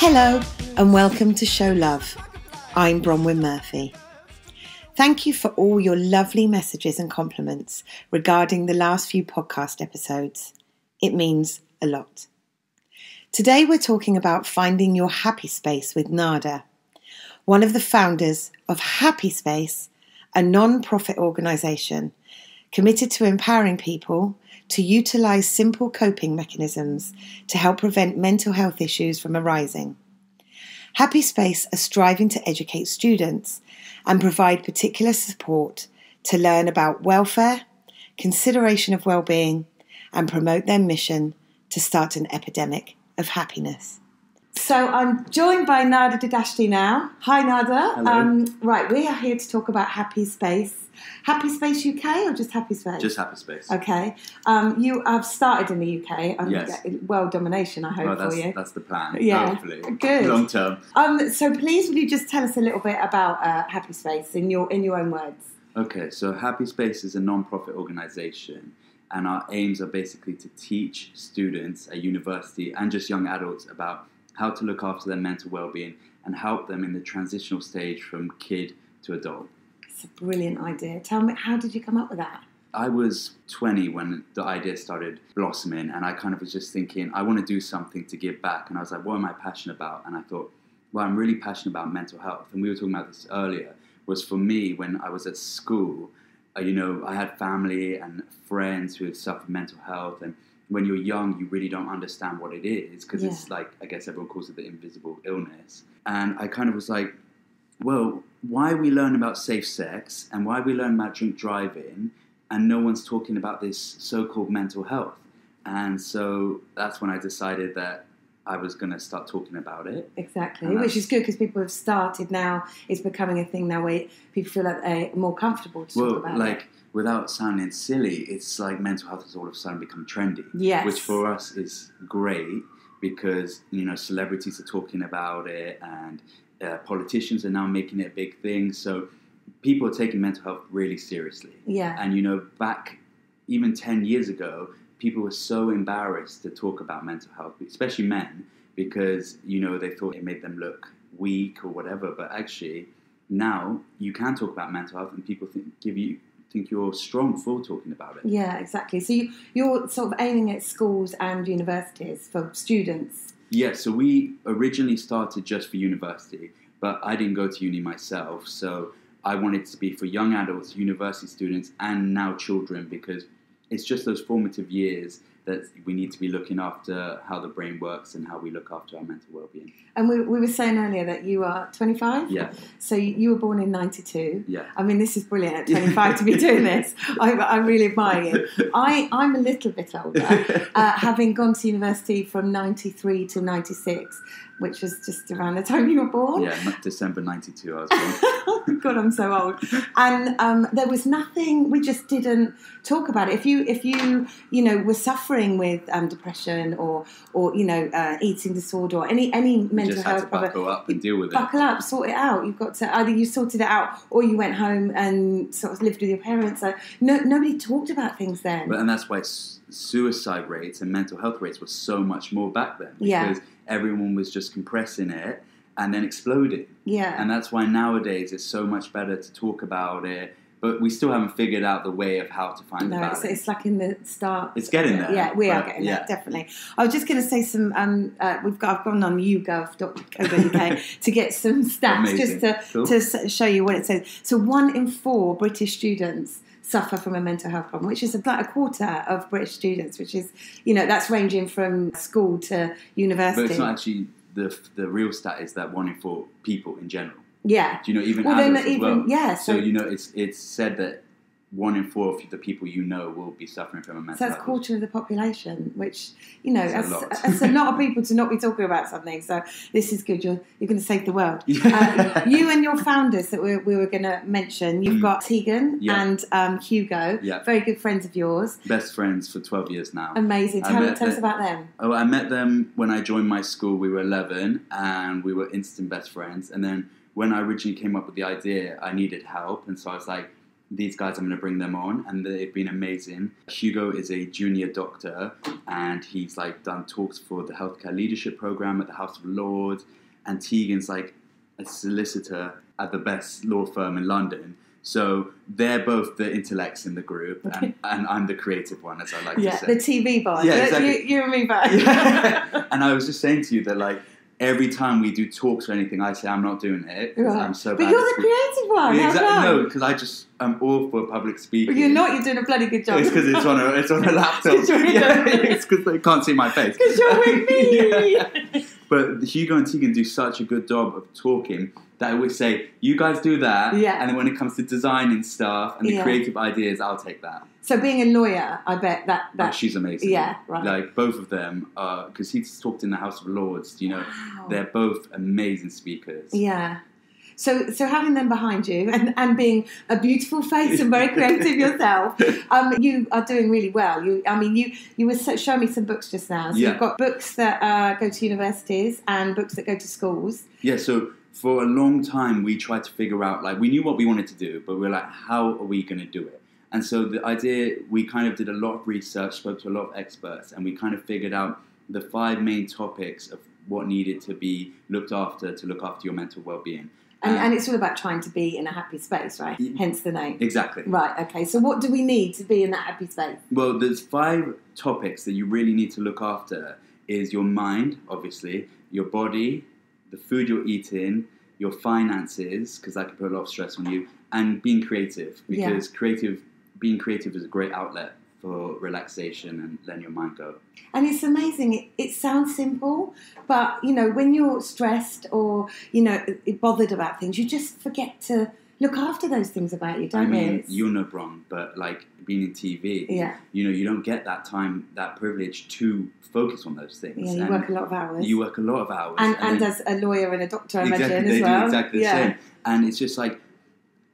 Hello and welcome to Show Love. I'm Bronwyn Murphy. Thank you for all your lovely messages and compliments regarding the last few podcast episodes. It means a lot. Today we're talking about finding your happy space with Nada, one of the founders of Happy Space, a non-profit organisation committed to empowering people to utilise simple coping mechanisms to help prevent mental health issues from arising. Happy Space are striving to educate students and provide particular support to learn about welfare, consideration of well-being, and promote their mission to start an epidemic of happiness. So I'm joined by Nada Didashti now. Hi Nada. Hello. Right, we are here to talk about Happy Space. Happy Space UK or just Happy Space? Just Happy Space. Okay. You have started in the UK. Yes. World domination, I hope, for you. That's the plan, Yeah. hopefully. Good. Long term. So please, will you just tell us a little bit about Happy Space in your own words? Okay, so Happy Space is a non-profit organisation, and our aims are basically to teach students at university and just young adults about how to look after their mental well-being and help them in the transitional stage from kid to adult. It's a brilliant idea. Tell me, how did you come up with that? I was 20 when the idea started blossoming, and I kind of was just thinking, I want to do something to give back. And I was like, what am I passionate about? And I thought, well, I'm really passionate about mental health. And we were talking about this earlier, was for me, when I was at school, I had family and friends who had suffered mental health. And when you're young, you really don't understand what it is, because it's like, I guess everyone calls it the invisible illness. And I kind of was like, well, why we learn about safe sex and why we learn about drink driving and no one's talking about this so-called mental health? And so that's when I decided that I was going to start talking about it. Exactly, which is good because people have started now. It's becoming a thing now where people feel like they're more comfortable to talk about it. Without sounding silly, it's like mental health has all of a sudden become trendy. Yes. Which for us is great because, celebrities are talking about it and politicians are now making it a big thing. So people are taking mental health really seriously. Yeah. And, back even 10 years ago, people were so embarrassed to talk about mental health, especially men, because, they thought it made them look weak or whatever. But actually, now you can talk about mental health and people think you're strong for talking about it. Yeah, exactly. So you're sort of aiming at schools and universities for students. Yeah, so we originally started just for university, but I didn't go to uni myself. So I wanted to be for young adults, university students, and now children, because it's just those formative years that we need to be looking after how the brain works and how we look after our mental well-being. And we were saying earlier that you are 25? Yeah. So you were born in 92. Yeah. I mean, this is brilliant at 25 to be doing this. I really admire you. I'm a little bit older, having gone to university from 93 to 96, which was just around the time you were born. Yeah, December 92 I was born. God, I'm so old. And there was nothing, we just didn't talk about it. If you were suffering with depression or eating disorder or any mental just health had to buckle up and deal with it. Buckle up, sort it out. You've got to, either you sorted it out or you went home and sort of lived with your parents. So nobody talked about things then. And that's why suicide rates and mental health rates were so much more back then. Because everyone was just compressing it and then exploding. Yeah. And that's why nowadays it's so much better to talk about it. But we still haven't figured out the way of how to find the balance. It's like in the start. It's getting there. Yeah, we are getting there, definitely. I was just going to say some, I've gone on YouGov.co.uk to get some stats just to show you what it says. So 1 in 4 British students suffer from a mental health problem, which is about a quarter of British students, which is, that's ranging from school to university. But it's not actually, the real stat is that 1 in 4 people in general. Yeah. Do even adults as well? Yeah. So, it's said that 1 in 4 of the people will be suffering from a mental health. So that's a quarter of the population, which, that's a lot of people to not be talking about something. So this is good. You're going to save the world. You and your founders that we were going to mention, you've got Tegan and Hugo, very good friends of yours. Best friends for 12 years now. Amazing. Tell us about them. Oh, I met them when I joined my school. We were 11 and we were instant best friends. And then when I originally came up with the idea, I needed help. And so I was like, these guys, I'm going to bring them on, and they've been amazing. Hugo is a junior doctor, and he's like done talks for the healthcare leadership program at the House of Lords, and Tegan's like a solicitor at the best law firm in London. So they're both the intellects in the group, and I'm the creative one, as I like to say. The TV boss. Yeah, exactly. You and me both. Yeah. And I was just saying to you that, like, every time we do talks or anything, I say I'm not doing it because I'm so bad. But you're the creative one. Yeah, exactly. No, because I'm all for public speaking. But you're not. You're doing a bloody good job. It's because it's on a laptop. It's because they can't see my face. Because you're with me. Yeah. But Hugo and Tegan do such a good job of talking that I always say, you guys do that, and then when it comes to designing stuff and the creative ideas, I'll take that. So being a lawyer, I bet that... Oh, she's amazing. Yeah, right. Like, both of them, because he's talked in the House of Lords, they're both amazing speakers. Yeah. So having them behind you and being a beautiful face and very creative yourself, you are doing really well. You were showing me some books just now. So you've got books that go to universities and books that go to schools. Yeah, so for a long time we tried to figure out, like, we knew what we wanted to do, but we were like, how are we going to do it? And so the idea, we kind of did a lot of research, spoke to a lot of experts, and we kind of figured out the 5 main topics of what needed to be looked after to look after your mental well-being. And it's all about trying to be in a happy space, right? Hence the name. Exactly. Right, okay. So what do we need to be in that happy space? Well, there's 5 topics that you really need to look after. Is your mind, obviously, your body, the food you're eating, your finances, because that can put a lot of stress on you, and being creative, because being creative is a great outlet for relaxation and letting your mind go. And it's amazing. It sounds simple, but, when you're stressed or, bothered about things, you just forget to look after those things about you, don't you? You're no Bron, but, like, being in TV, you don't get that time, that privilege to focus on those things. Yeah, you work a lot of hours. You work a lot of hours. And as a lawyer and a doctor, I imagine, they as well. do exactly the same. And it's just like,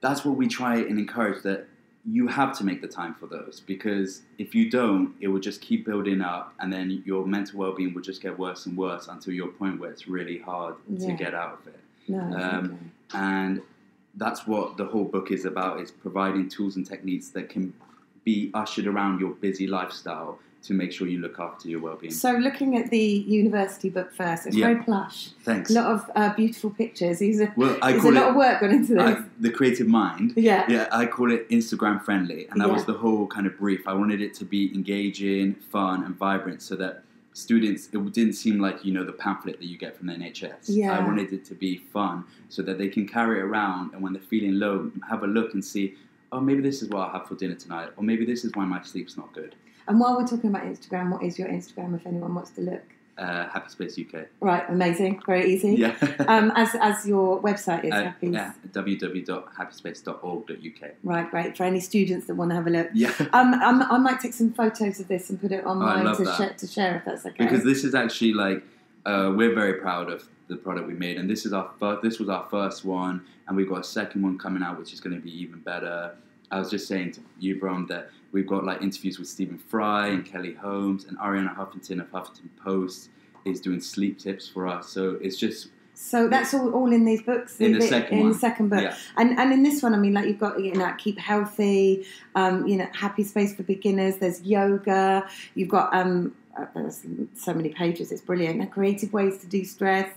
that's what we try and encourage, that you have to make the time for those, because if you don't, it will just keep building up, and then your mental well-being will just get worse and worse until you're a point where it's really hard to get out of it. No, and that's what the whole book is about, is providing tools and techniques that can be ushered around your busy lifestyle to make sure you look after your well-being. So looking at the university book first, it's very plush. Thanks. A lot of beautiful pictures. There's a lot of work gone into this. The creative mind. Yeah, I call it Instagram friendly, and that was the whole kind of brief. I wanted it to be engaging, fun, and vibrant, so that students, it didn't seem like, the pamphlet that you get from the NHS. Yeah. I wanted it to be fun, so that they can carry it around, and when they're feeling low, have a look and see, oh, maybe this is what I'll have for dinner tonight, or maybe this is why my sleep's not good. And while we're talking about Instagram, what is your Instagram if anyone wants to look? Happy Space UK. Right, amazing, very easy. Yeah. As your website is Happy. Yeah, www.happyspace.org.uk. Right, great. For any students that want to have a look. Yeah. I might take some photos of this and put it online to share, if that's okay. Because this is actually like, we're very proud of the product we made, and this was our first one, and we've got a second one coming out, which is going to be even better. I was just saying to you, Brom, that we've got like interviews with Stephen Fry and Kelly Holmes, and Ariana Huffington of Huffington Post is doing sleep tips for us. So it's just... So that's all in these books? In the second book. Yeah. And in this one, like, you've got, keep healthy, happy space for beginners, there's yoga, you've got, there's so many pages, it's brilliant, and creative ways to de-stress.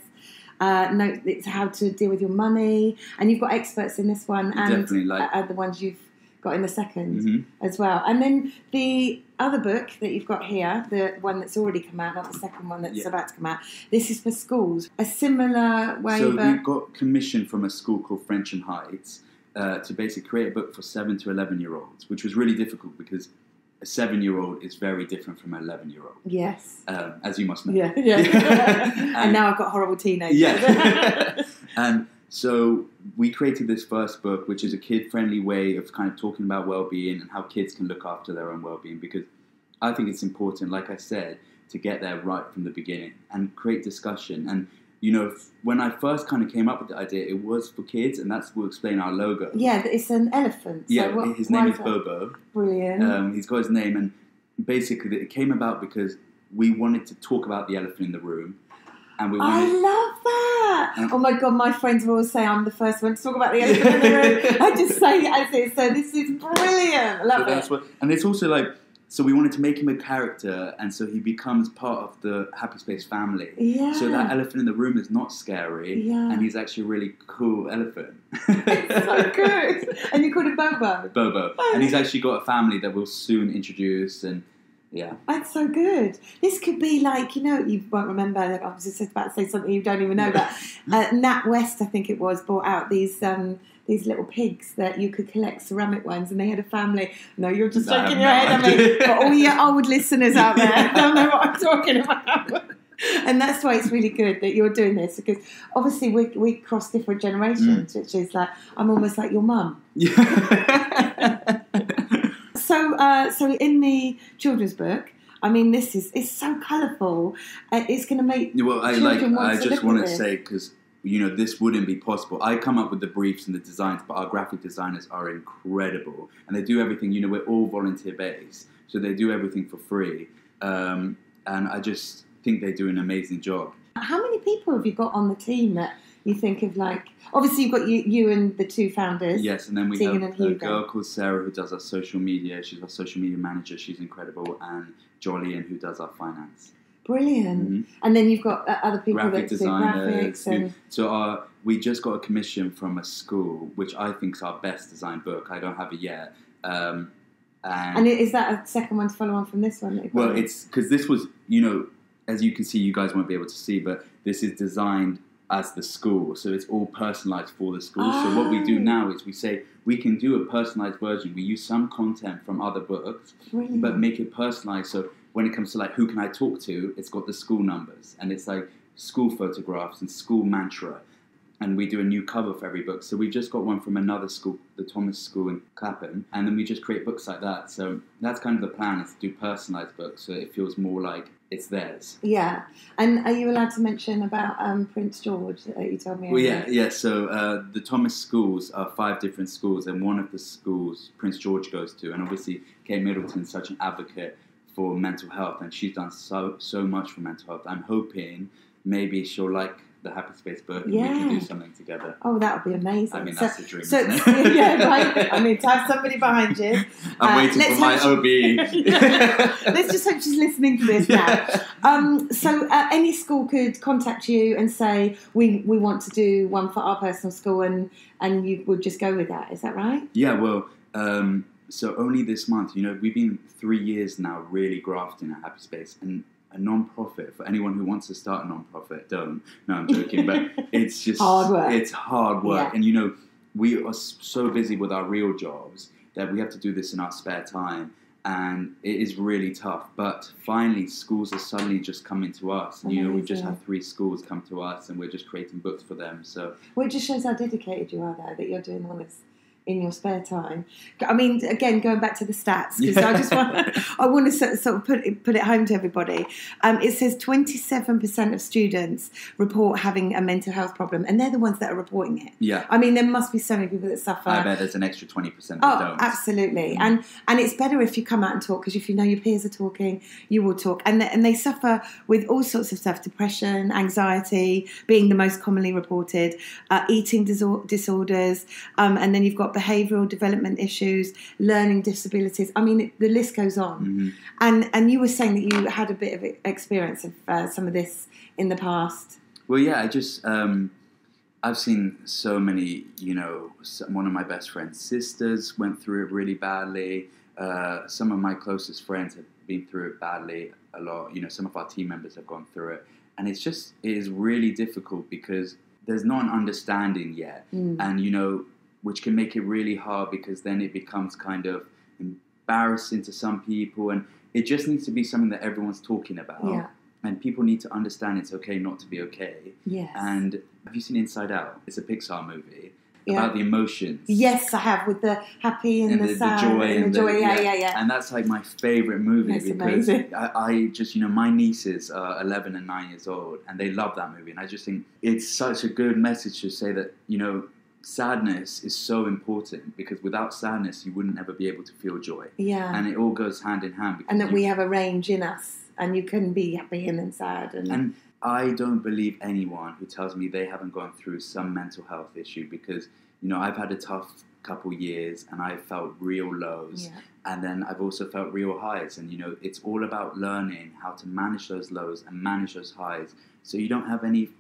It's how to deal with your money, and you've got experts in this one, and the ones you've got in the second as well. And then the other book that you've got here, the one that's already come out, not the second one that's about to come out, this is for schools. A similar way. So we got commission from a school called French and Heights to basically create a book for 7 to 11-year-olds, which was really difficult because a 7-year-old is very different from an 11-year-old. Yes. As you must know. Yeah. and now I've got horrible teenagers. Yeah. And so we created this first book, which is a kid-friendly way of kind of talking about well-being and how kids can look after their own well-being, because I think it's important, like I said, to get there right from the beginning and create discussion. And, when I first kind of came up with the idea, it was for kids, and that's what will explain our logo. Yeah, it's an elephant. So his name is Bobo. Brilliant. He's got his name, and basically it came about because we wanted to talk about the elephant in the room, And we I wanted... love that. Oh my God, my friends will always say I'm the first one to talk about the elephant in the room. I just say it as is. So this is brilliant. I love it. And it's also like, so we wanted to make him a character, and so he becomes part of the Happy Space family. Yeah. So that elephant in the room is not scary, and he's actually a really cool elephant. It's so good. And you called him Bobo. Bobo. And he's actually got a family that we'll soon introduce, and yeah. That's so good. This could be like, you know, you won't remember, I was just about to say something you don't even know, but Nat West, I think it was, brought out these little pigs that you could collect ceramic ones, and they had a family. No, you're just shaking your head at me. But all your old listeners out there don't know what I'm talking about. And that's why it's really good that you're doing this, because obviously we cross different generations, which is like, I'm almost like your mum. So in the children's book, I mean, it's so colourful. It's going to make children want to just look want at to this. say, because you know this wouldn't be possible. I come up with the briefs and the designs, but our graphic designers are incredible, and they do everything. You know, we're all volunteer based, so they do everything for free, and I just think they do an amazing job. How many people have you got on the team that you think of, like, obviously you've got you and the two founders? Yes, and then we Tegan have and a Hugo. girl called Sarah who does our social media. She's our social media manager. She's incredible. And Jolien who does our finance. Brilliant. Mm-hmm. And then you've got other people Graphic that designers. do graphics. So we just got a commission from a school, which I think is our best design book. I don't have it yet. And is that a second one to follow on from this one? Well, it's because this was, you know, as you can see, you guys won't be able to see, but this is designed as the school, so it's all personalised for the school. So what we do now is we say we can do a personalised version. We use some content from other books, Brilliant. but make it personalised. So when it comes to like who can I talk to, it's got the school numbers, and it's like school photographs and school mantra. And we do a new cover for every book. So we've just got one from another school, the Thomas School in Clapham, and then we just create books like that. So that's kind of the plan, is to do personalised books, so it feels more like it's theirs. Yeah. And are you allowed to mention about Prince George that you told me? Well, yeah. So the Thomas schools are 5 different schools, and one of the schools Prince George goes to. And obviously Kate Middleton's such an advocate for mental health, and she's done so much for mental health. I'm hoping maybe she'll like the Happy Space book, and we can do something together. Oh, that would be amazing. I mean, that's a dream, isn't it? Yeah, right. I mean, to have somebody behind you. I'm waiting for my OB. Let's just hope she's listening to this now. So any school could contact you and say, we want to do one for our personal school, and you would just go with that. Is that right? Yeah, well, so only this month, you know, we've been 3 years now really grafting at Happy Space, and a non-profit, for anyone who wants to start a non-profit, don't. No, I'm joking, but it's just hard work. It's hard work. Yeah. And, you know, we are so busy with our real jobs that we have to do this in our spare time, and it is really tough. But finally, schools are suddenly just coming to us. And, you know, we've just had 3 schools come to us, and we're just creating books for them. So, well, it just shows how dedicated you are there, that you're doing all this in your spare time. I mean, again, going back to the stats, because I want to sort of put it home to everybody. It says 27% of students report having a mental health problem, and they're the ones that are reporting it. Yeah. I mean, there must be so many people that suffer. I bet there's an extra 20% that don't. Absolutely. And it's better if you come out and talk, because if you know your peers are talking, you will talk. And they suffer with all sorts of stuff: depression, anxiety being the most commonly reported, eating disorders, and then you've got behavioural development issues, learning disabilities. I mean, the list goes on. Mm-hmm. And you were saying that you had a bit of experience of some of this in the past. Well, yeah, I just I've seen so many. You know, one of my best friend's sisters went through it really badly. Some of my closest friends have been through it badly a lot. You know, some of our team members have gone through it, and it is really difficult because there's not an understanding yet, and you know, which can make it really hard, because then it becomes kind of embarrassing to some people, and it just needs to be something that everyone's talking about. Yeah. And people need to understand it's okay not to be okay. Yes. And have you seen Inside Out? It's a Pixar movie about the emotions. Yes, I have, with the happy and the sad and the joy. Yeah. And that's like my favourite movie. That's because amazing. I just, you know, my nieces are 11 and 9 years old, and they love that movie. And I just think it's such a good message to say that, you know, sadness is so important, because without sadness you wouldn't ever be able to feel joy. Yeah. And it all goes hand in hand. And that we have a range in us, and you can be happy and then sad. And I don't believe anyone who tells me they haven't gone through some mental health issue, because, you know, I've had a tough couple years and I felt real lows, and then I've also felt real highs, and, you know, it's all about learning how to manage those lows and manage those highs, so you don't have any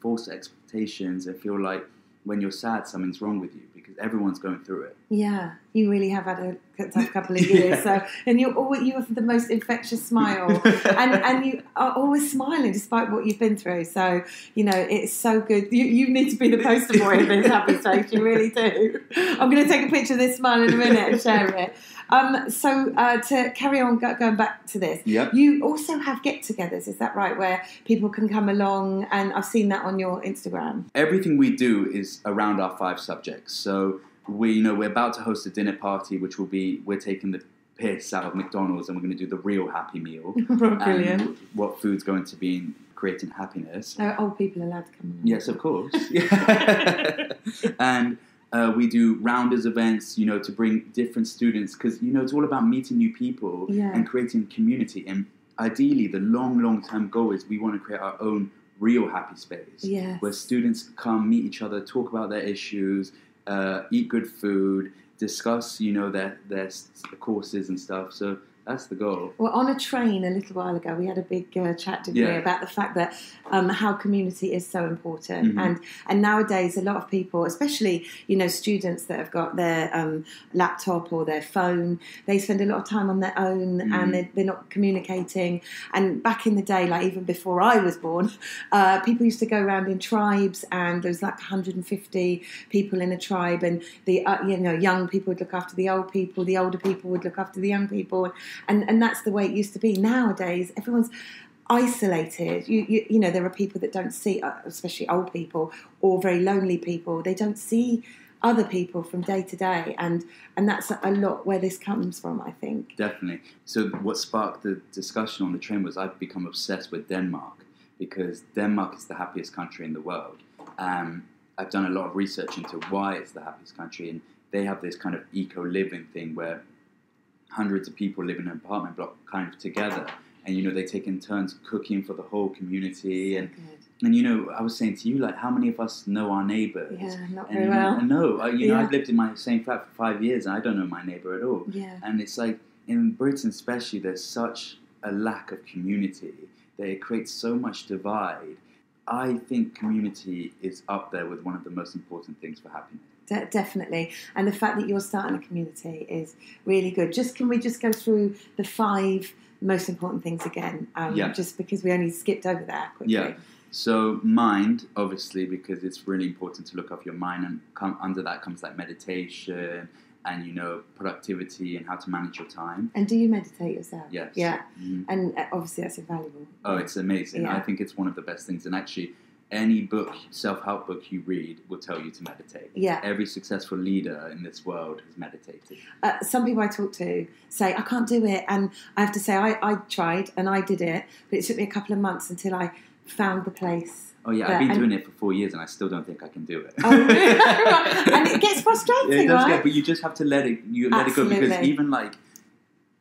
false expectations and feel like when you're sad something's wrong with you, because everyone's going through it. Yeah, you really have had a tough couple of years. So, and you have the most infectious smile, and you are always smiling despite what you've been through. So, you know, it's so good. You need to be the poster boy of this happy face. You really do. I'm going to take a picture of this smile in a minute and share it. So to carry on going back to this, you also have get-togethers, is that right, where people can come along, and I've seen that on your Instagram. Everything we do is around our 5 subjects. So we're about to host a dinner party, which will be, we're taking the piss out of McDonald's and we're going to do the real happy meal. Brilliant. And what food's going to be in creating happiness. Are old people allowed to come along? Yes, of course. And we do rounders events, you know, to bring different students, because, you know, it's all about meeting new people and creating community. And ideally, the long-term goal is we want to create our own real happy space, where students come, meet each other, talk about their issues, eat good food, discuss, you know, their courses and stuff. So that's the goal. Well, on a train a little while ago, we had a big chat, didn't we, about the fact that how community is so important. And nowadays, a lot of people, especially, you know, students that have got their laptop or their phone, they spend a lot of time on their own and they're not communicating. And back in the day, like even before I was born, people used to go around in tribes, and there was like 150 people in a tribe, and the you know, young people would look after the old people, the older people would look after the young people. And that's the way it used to be. Nowadays, everyone's isolated. You know, there are people that don't see, especially old people or very lonely people. They don't see other people from day to day, and that's a lot where this comes from, I think. Definitely. So what sparked the discussion on the train was I've become obsessed with Denmark, because Denmark is the happiest country in the world. I've done a lot of research into why it's the happiest country, and they have this kind of eco-living thing where hundreds of people live in an apartment block kind of together, and, you know, they take in turns cooking for the whole community. And you know, I was saying to you, like, how many of us know our neighbours? Yeah, not very well. No, you know, I've lived in my same flat for 5 years and I don't know my neighbour at all. And it's like, in Britain especially, there's such a lack of community that it creates so much divide. I think community is up there with one of the most important things for happiness. Definitely. And the fact that you're starting a community is really good. Can we just go through the 5 most important things again? Just because we only skipped over that quickly. Yeah. So mind, obviously, because it's really important to look after your mind, and under that comes like meditation and, you know, productivity and how to manage your time. And do you meditate yourself? Yes. Yeah. And obviously that's invaluable. Oh, it's amazing. I think it's one of the best things. And actually, any book, self-help book you read will tell you to meditate. Yeah. Every successful leader in this world has meditated. Some people I talk to say, I can't do it. And I have to say, I tried and I did it, but it took me a couple of months until I found the place. Oh, yeah, I've been doing it for 4 years and I still don't think I can do it. Oh, really? And it gets frustrating, it does right? but you just have to let it go, because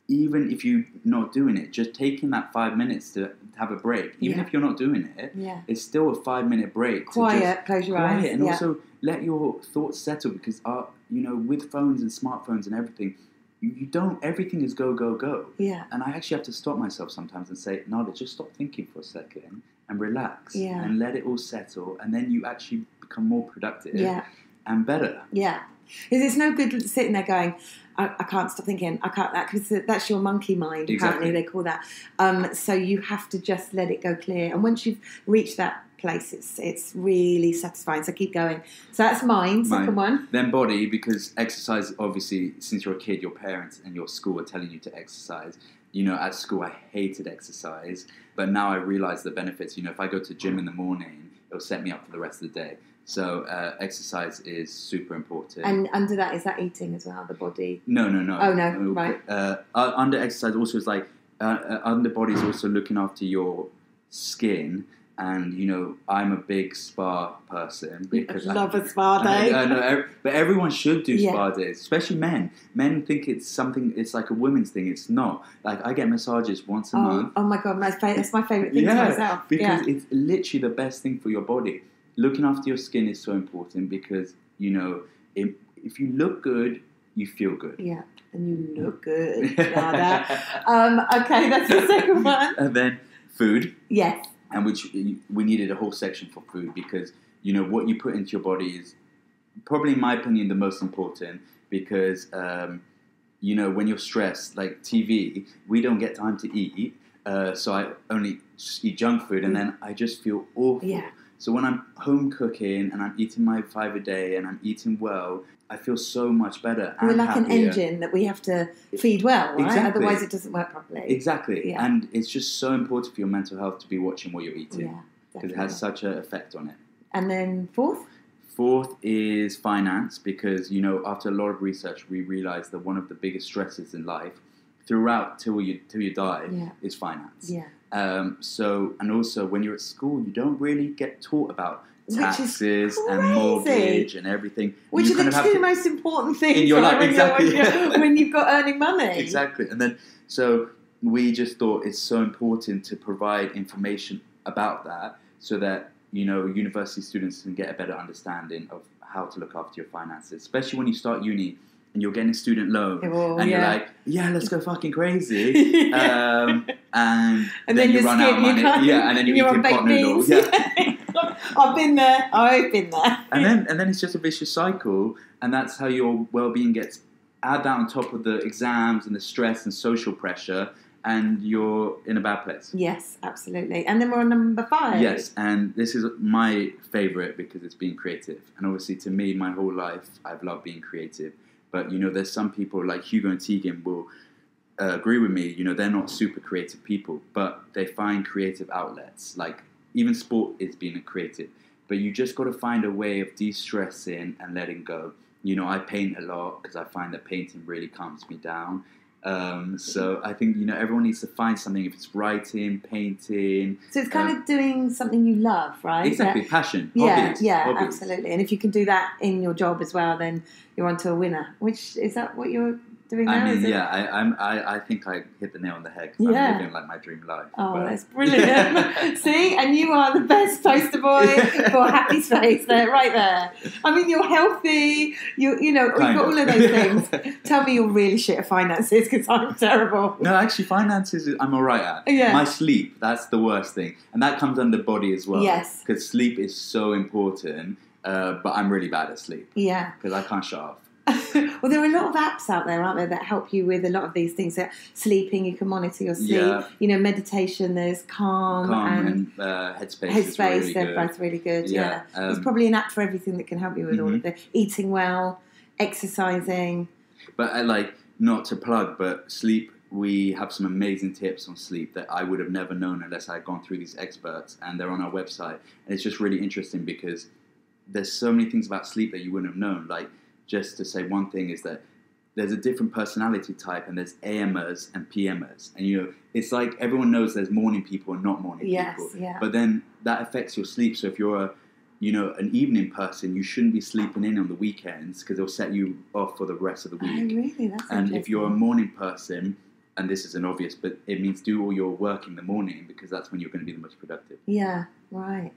even if you're not doing it, just taking that 5 minutes to have a break, even if you're not doing it, it's still a 5-minute break. Quiet, close your eyes. And also let your thoughts settle, because, you know, with phones and smartphones and everything, everything is go, go, go. Yeah. And I actually have to stop myself sometimes and say, Nada, just stop thinking for a second and relax and let it all settle, and then you actually become more productive and better. Yeah. Because it's no good sitting there going, I can't stop thinking, I can't, because that's your monkey mind, apparently they call that. So you have to just let it go clear. And once you've reached that place, it's really satisfying. So keep going. So that's second one. Then body, because exercise, obviously, since you're a kid, your parents and your school are telling you to exercise. You know, at school, I hated exercise, but now I realize the benefits. You know, if I go to gym in the morning, it'll set me up for the rest of the day. So exercise is super important. And under that, is that eating as well, the body? No. Oh, no, right. Under exercise also is like, under body is also looking after your skin And, you know, I'm a big spa person because I love a spa day. I know, but everyone should do spa days, especially men. Men think it's like a women's thing. It's not. Like, I get massages once a month. Oh my God, that's my favourite thing to myself. Because it's literally the best thing for your body. Looking after your skin is so important because, you know, if you look good, you feel good. Yeah, and you look good. Okay, that's the second one. And then food. Yes. And which we needed a whole section for food because, you know, what you put into your body is probably, in my opinion, the most important because, you know, when you're stressed, like TV, we don't get time to eat. So I only just eat junk food and then I just feel awful. Yeah. So when I'm home cooking and I'm eating my 5 a day and I'm eating well, I feel so much better. We're like happier. an engine that we have to feed well, right? Exactly. Otherwise it doesn't work properly. Exactly. Yeah. And it's just so important for your mental health to be watching what you're eating. Yeah, because it has such an effect on it. And then fourth? Fourth is finance because, you know, after a lot of research, we realised that one of the biggest stresses in life throughout till you die is finance. Yeah. So, and also when you're at school, you don't really get taught about taxes and crazy. Mortgage and everything. Which and are the two most important things in your life, exactly. when you've got earning money. Exactly. And then, so we just thought it's so important to provide information about that so that, you know, university students can get a better understanding of how to look after your finances, especially when you start uni and you're getting a student loan and you're like, let's go fucking crazy. And then you run out of money. And then you're eating pot noodles. I've been there. And then it's just a vicious cycle, and that's how your well-being gets. Add that on top of the exams and the stress and social pressure, and you're in a bad place. Yes, absolutely. And then we're on number 5. Yes, and this is my favourite because it's being creative. And obviously, to me, my whole life, I've loved being creative. But, you know, there's some people like Hugo and Tegan will agree with me. You know, they're not super creative people, but they find creative outlets. Like, even sport is being creative. But you just got to find a way of de-stressing and letting go. You know, I paint a lot because I find that painting really calms me down. So I think, you know, everyone needs to find something, if it's writing, painting. So it's kind of doing something you love, right? Exactly, passion, hobbies. Yeah, hobbies. Absolutely. And if you can do that in your job as well, then you're onto a winner. Is that what you're doing now? I mean, I think I hit the nail on the head because I'm living like my dream life. Oh, that's brilliant. See, and you are the best poster boy for Happy Space there, right there. I mean, you're healthy, you know, you've got all of those things. Tell me you're really shit at finances because I'm terrible. No, actually, finances I'm all right at. Yeah. My sleep, that's the worst thing. And that comes under body as well. Yes. Because sleep is so important, but I'm really bad at sleep. Yeah. Because I can't shut off. Well, there are a lot of apps out there, aren't there, that help you with a lot of these things. So sleeping, you can monitor your sleep. Yeah. You know, meditation, there's Calm and Headspace. Headspace, they're both really good. Yeah. There's probably an app for everything that can help you with all of it. Eating well, exercising. But not to plug, but sleep, we have some amazing tips on sleep that I would have never known unless I had gone through these experts, and they're on our website. And it's just really interesting because there's so many things about sleep that you wouldn't have known. Like, just to say one thing is that there's a different personality type, and there's AMers and PMers. And, you know, it's like everyone knows there's morning people and not morning people. Yeah. But then that affects your sleep. So if you're an evening person, you shouldn't be sleeping in on the weekends because it'll set you off for the rest of the week. Oh, really? That's and if you're a morning person, and this isn't obvious, but it means do all your work in the morning because that's when you're going to be the most productive. Yeah, right.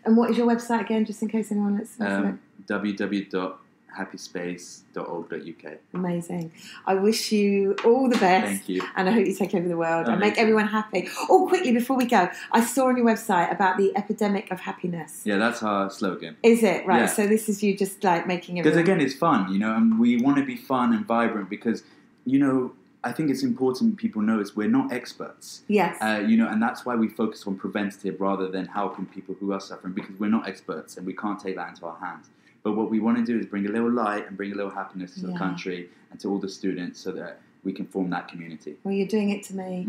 And what is your website again, just in case anyone wants to www.happyspace.org.uk. Amazing. I wish you all the best. Thank you. And I hope you take over the world and make everyone happy. Oh, quickly, before we go, I saw on your website about the epidemic of happiness. Yeah, that's our slogan. Is it? Right. Yeah. So this is you just like making Because again, it's fun, you know, and we want to be fun and vibrant because, you know, I think it's important people know we're not experts. Yes. You know, and that's why we focus on preventative rather than helping people who are suffering, because we're not experts and we can't take that into our hands. But what we want to do is bring a little light and bring a little happiness to the country and to all the students so that we can form that community. Well, you're doing it to me.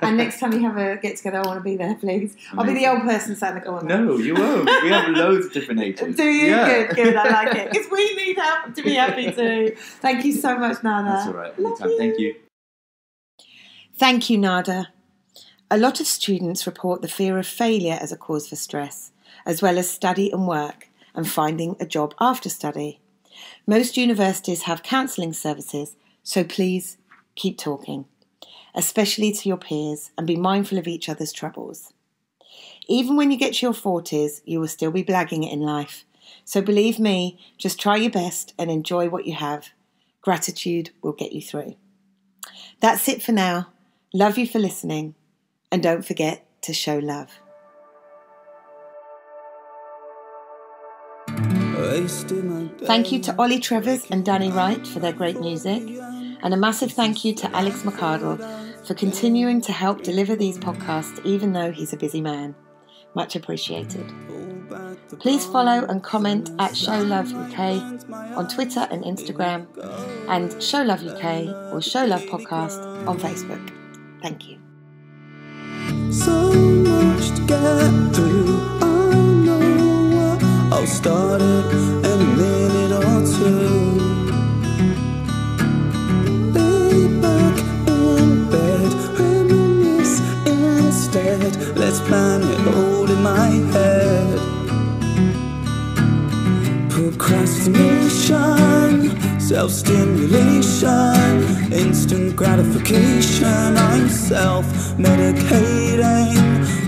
And next time you have a get-together, I want to be there, please. Amazing. I'll be the old person sat in the corner. No, you won't. We have loads of different ages. Do you? Yeah. Good. I like it. Because we need help to be happy too. Thank you so much, Nada. That's all right. Anytime. Thank you. Thank you, Nada. A lot of students report the fear of failure as a cause for stress, as well as study and work and finding a job after study. Most universities have counselling services, so please keep talking, especially to your peers, and be mindful of each other's troubles. Even when you get to your 40s, you will still be blagging it in life. So believe me, just try your best and enjoy what you have. Gratitude will get you through. That's it for now. Love you for listening, and don't forget to show love. Thank you to Ollie Trevors and Danny Wright for their great music, and a massive thank you to Alex McArdle for continuing to help deliver these podcasts even though he's a busy man. Much appreciated. Please follow and comment at Show Love UK on Twitter and Instagram, and Show Love UK or Show Love Podcast on Facebook. Thank you. So much to get through. I know I'll start it in a minute or two. Lay back in bed, reminisce instead. Let's plan it all in my head. Procrastination, self-stimulation, instant gratification. I'm self-medicating,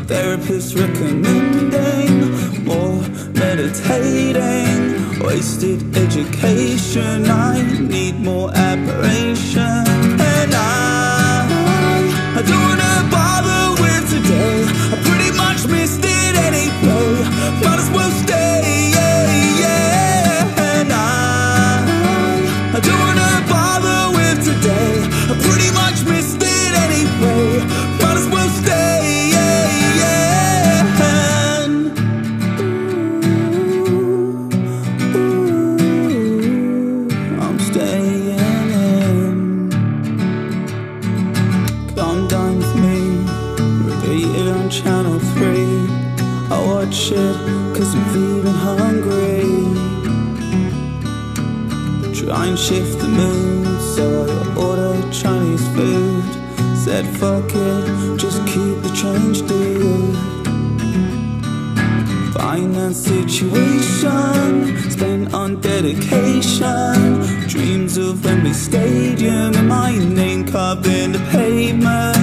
therapists recommending more meditating, wasted education. I need more admiration, and I don't wanna bother with today. I pretty much missed it anyway. Might as well stay, and I don't wanna bother with today. I pretty much missed it anyway. Might as well stay, I'm staying in. Come down with me, repeat it on channel 3. I watch it cause I'm feeling hungry. Try and shift the mood, so I order Chinese food. Said fuck it, just keep the change, dude. Finance situation, spent on dedication. Dreams of Wembley Stadium and my name carved in the pavement.